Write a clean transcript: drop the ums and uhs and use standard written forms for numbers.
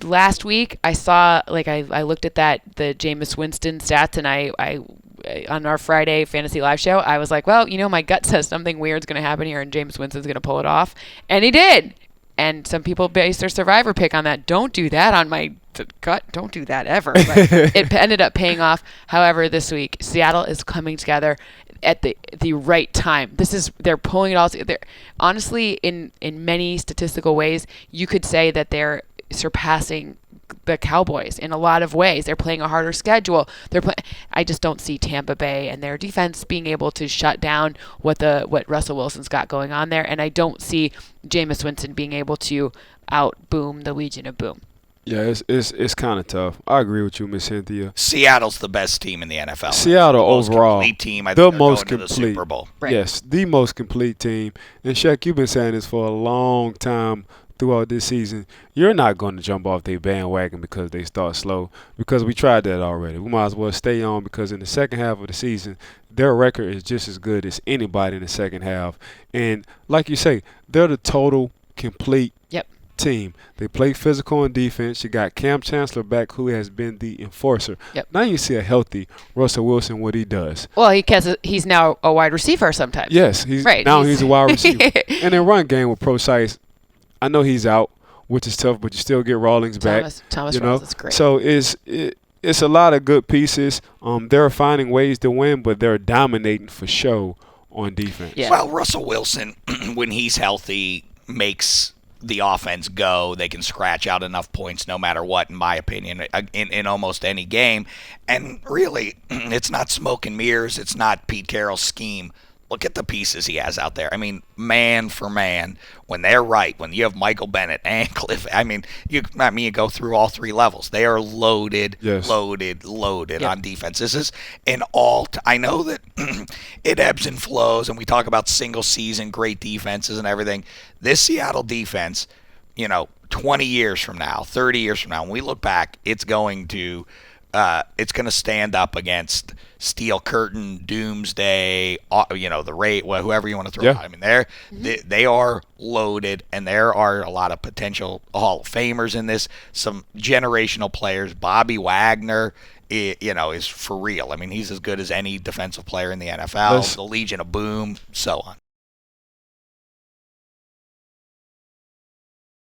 last week I saw, like, I looked at the Jameis Winston stats, and I on our Friday fantasy live show, I was like, well, my gut says something weird's going to happen here and Jameis Winston's going to pull it off. And he did. And some people base their survivor pick on that. Don't do that on my gut. Don't do that ever. But it ended up paying off. However, this week, Seattle is coming together at the right time. They're pulling it all together. Honestly, in many statistical ways, you could say that they're surpassing the Cowboys in a lot of ways. They're playing a harder schedule. I just don't see Tampa Bay and their defense being able to shut down what Russell Wilson's got going on there, and I don't see Jameis Winston being able to out boom the Legion of Boom. Yeah, it's kind of tough. I agree with you, Miss Cynthia. Seattle's the best team in the NFL. Seattle overall, complete team. I think the most complete. To the Super Bowl. Right. Yes, the most complete team. And Shaq, you've been saying this for a long time throughout this season. You're not going to jump off their bandwagon because they start slow, because we tried that already. We might as well stay on, because in the second half of the season, their record is just as good as anybody in the second half. And like you say, they're the total complete team. They play physical on defense. You got Cam Chancellor back, who has been the enforcer. Yep. Now you see a healthy Russell Wilson, what he does. Well, he's now a wide receiver sometimes. Yes, he's a wide receiver. And in run game with Procise, I know he's out, which is tough, but you still get Rawlings back. Thomas Rawlings is great. So it's a lot of good pieces. They're finding ways to win, but they're dominating for show on defense. Yeah. Well, Russell Wilson, when he's healthy, makes the offense go. They can scratch out enough points no matter what, in my opinion, in almost any game. And really, it's not smoke and mirrors. It's not Pete Carroll's scheme. Look at the pieces he has out there. I mean, man for man, when they're right, when you have Michael Bennett and Cliff, you go through all three levels. They are loaded on defense. This is I know that it ebbs and flows, and we talk about single season great defenses and everything. This Seattle defense, 20 years from now, 30 years from now, when we look back, it's going to stand up against Steel Curtain, Doomsday, the Ray, whoever you want to throw out. I mean, they are loaded, and there are a lot of potential Hall of Famers in this. Some generational players. Bobby Wagner, is for real. I mean, he's as good as any defensive player in the NFL. The Legion of Boom, so on.